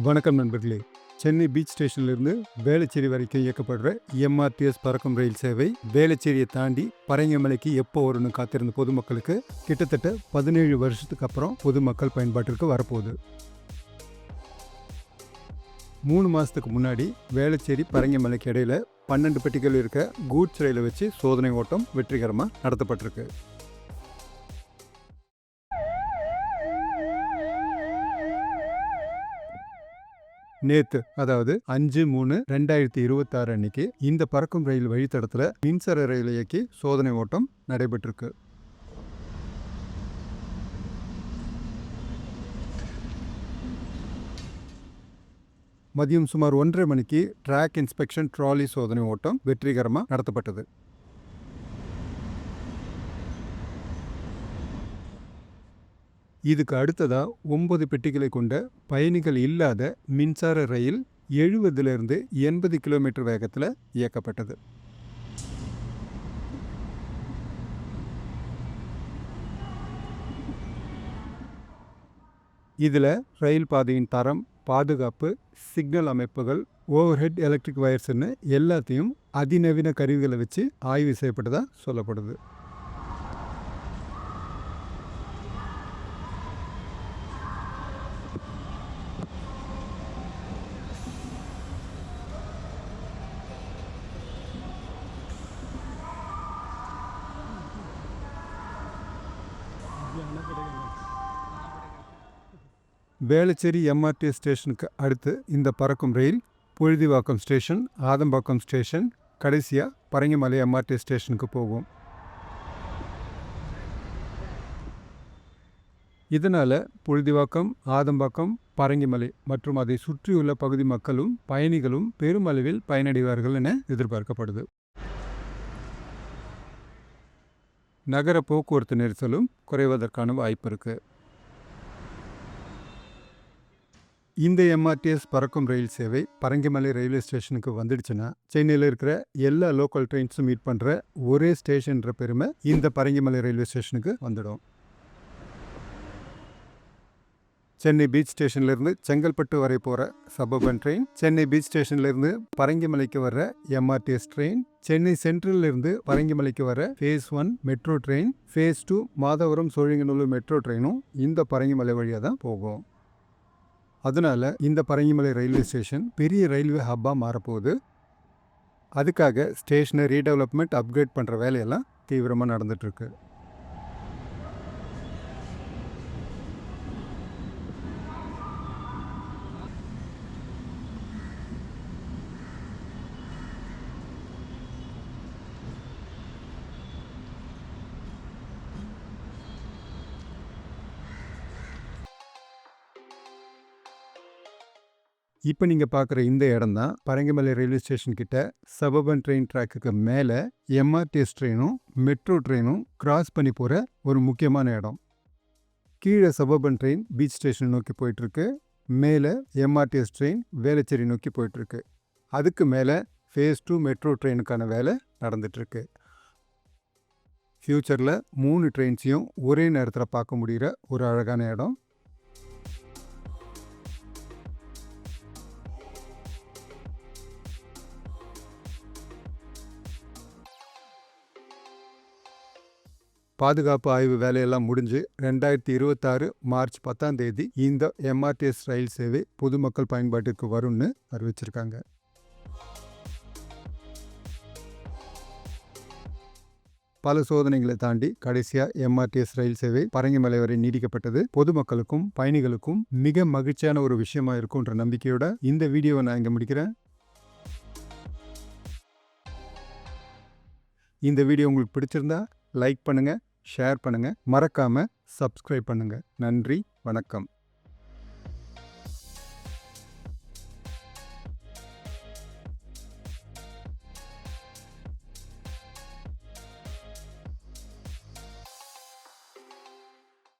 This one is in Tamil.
வணக்கம் நண்பர்களே. சென்னை பீச் ஸ்டேஷன்லேருந்து வேளச்சேரி வரைக்கும் இயக்கப்படுற எம்ஆர்டிஎஸ் பறக்கும் ரயில் சேவை வேளச்சேரியை தாண்டி பரங்கிமலைக்கு எப்போ வரும்னு காத்திருந்த பொதுமக்களுக்கு கிட்டத்தட்ட 17 வருஷத்துக்கு அப்புறம் பொதுமக்கள் பயன்பாட்டிற்கு வரப்போகுது. 3 மாதத்துக்கு முன்னாடி வேளச்சேரி பரங்கிமலைக்கு இடையில 12 பெட்டிகள் இருக்க கூட்ஸ் ரயிலை வச்சு சோதனை ஓட்டம் வெற்றிகரமாக நடத்தப்பட்டிருக்கு. நேத்து, அதாவது 5/3/2026 அன்னைக்கு இந்த பறக்கும் ரயில் வழித்தடத்துல மின்சார ரயில் இயக்கி சோதனை ஓட்டம் நடைபெற்றிருக்கு. மதியம் சுமார் 1:30 மணிக்கு ட்ராக் இன்ஸ்பெக்ஷன் ட்ராலி சோதனை ஓட்டம் வெற்றிகரமாக நடத்தப்பட்டது. இதுக்கு அடுத்ததா 9 பெட்டிகளை கொண்ட பயணிகள் இல்லாத மின்சார ரயில் 70 to 80 கிலோமீட்டர் வேகத்தில் இயக்கப்பட்டது. இதில் ரயில் பாதையின் தரம், பாதுகாப்பு, சிக்னல் அமைப்புகள், ஓவர்ஹெட் எலக்ட்ரிக் வயர்ஸ்ன்னு எல்லாத்தையும் அதிநவீன கருவிகளை வச்சு ஆய்வு செய்யப்பட்டதா சொல்லப்படுது. வேளச்சேரி எம்ஆர்டிஎஸ் ஸ்டேஷனுக்கு அடுத்து இந்த பறக்கும் ரயில் புழுதிவாக்கம் ஸ்டேஷன், ஆதம்பாக்கம் ஸ்டேஷன், கடைசியாக பரங்கிமலை எம்ஆர்டிஎஸ் ஸ்டேஷனுக்கு போகும். இதனால் புழுதிவாக்கம், ஆதம்பாக்கம், பரங்கிமலை மற்றும் அதை சுற்றியுள்ள பகுதி மக்களும் பயணிகளும் பெருமளவில் பயனடைவார்கள் என எதிர்பார்க்கப்படுது. நகர போக்குவரத்து நெரிசலும் குறைவதற்கான வாய்ப்பு இருக்கு. இந்த எம்ஆர்டிஎஸ் பறக்கும் ரயில் சேவை பரங்கிமலை ரயில்வே ஸ்டேஷனுக்கு வந்துடுச்சுன்னா சென்னையில் இருக்கிற எல்லா லோக்கல் ட்ரெயின்ஸும் மீட் பண்ணுற ஒரே ஸ்டேஷன்ற பெருமை இந்த பரங்கிமலை ரயில்வே ஸ்டேஷனுக்கு வந்துடும். சென்னை பீச் ஸ்டேஷன்லேருந்து செங்கல்பட்டு வரை போகிற சபர்பன் ட்ரெயின், சென்னை பீச் ஸ்டேஷன்லேருந்து பரங்கிமலைக்கு வர்ற எம்ஆர்டிஎஸ் ட்ரெயின், சென்னை சென்ட்ரல்லிருந்து பரங்கிமலைக்கு வர phase 1 metro train, phase 2 Madhavaram Sholinganallur metro ட்ரெயினும் இந்த பரங்கிமலை வழியாக தான் போகும். அதனால இந்த பரங்கிமலை ரயில்வே ஸ்டேஷன் பெரிய ரயில்வே ஹப்பாக மாறப்போகுது. அதுக்காக ஸ்டேஷனை ரீடெவலப்மெண்ட், அப்கிரேட் பண்ணுற வேலையெல்லாம் தீவிரமாக நடந்துகிட்ருக்கு. இப்போ நீங்கள் பார்க்குற இந்த இடம் தான் பரங்கிமலை ரயில்வே ஸ்டேஷன் கிட்ட சபர்பன் ட்ரெயின் ட்ராக்குக்கு மேலே எம்ஆர்டிஎஸ் ட்ரெயினும் மெட்ரோ ட்ரெயினும் கிராஸ் பண்ணி போகிற ஒரு முக்கியமான இடம். கீழே சபர்பன் ட்ரெயின் பீச் ஸ்டேஷன் நோக்கி போயிட்டுருக்கு, மேலே எம்ஆர்டிஎஸ் ட்ரெயின் வேளச்சேரி நோக்கி போயிட்டுருக்கு. அதுக்கு மேலே ஃபேஸ் 2 மெட்ரோ ட்ரெயினுக்கான வேலை நடந்துகிட்ருக்கு. ஃப்யூச்சரில் 3 ட்ரெயின்ஸையும் ஒரே நேரத்தில் பார்க்க முடிகிற ஒரு அழகான இடம். பாதுகாப்பு ஆய்வு வேலையெல்லாம் முடிஞ்சு 2026 மார்ச் 10 இந்த எம்ஆர்டிஎஸ் ரயில் சேவை பொதுமக்கள் பயன்பாட்டிற்கு வரும்னு அறிவிச்சிருக்காங்க. பல சோதனைகளை தாண்டி கடைசியாக எம்ஆர்டிஎஸ் ரயில் சேவை பரங்கிமலை வரை நீடிக்கப்பட்டது பொதுமக்களுக்கும் பயணிகளுக்கும் மிக மகிழ்ச்சியான ஒரு விஷயமா இருக்கும்ன்ற நம்பிக்கையோட இந்த வீடியோவை நான் இங்கே முடிக்கிறேன். இந்த வீடியோ உங்களுக்கு பிடிச்சிருந்தா லைக் பண்ணுங்க, ஷேர் பண்ணுங்க, மறக்காம சப்ஸ்கிரைப் பண்ணுங்க. நன்றி, வணக்கம்.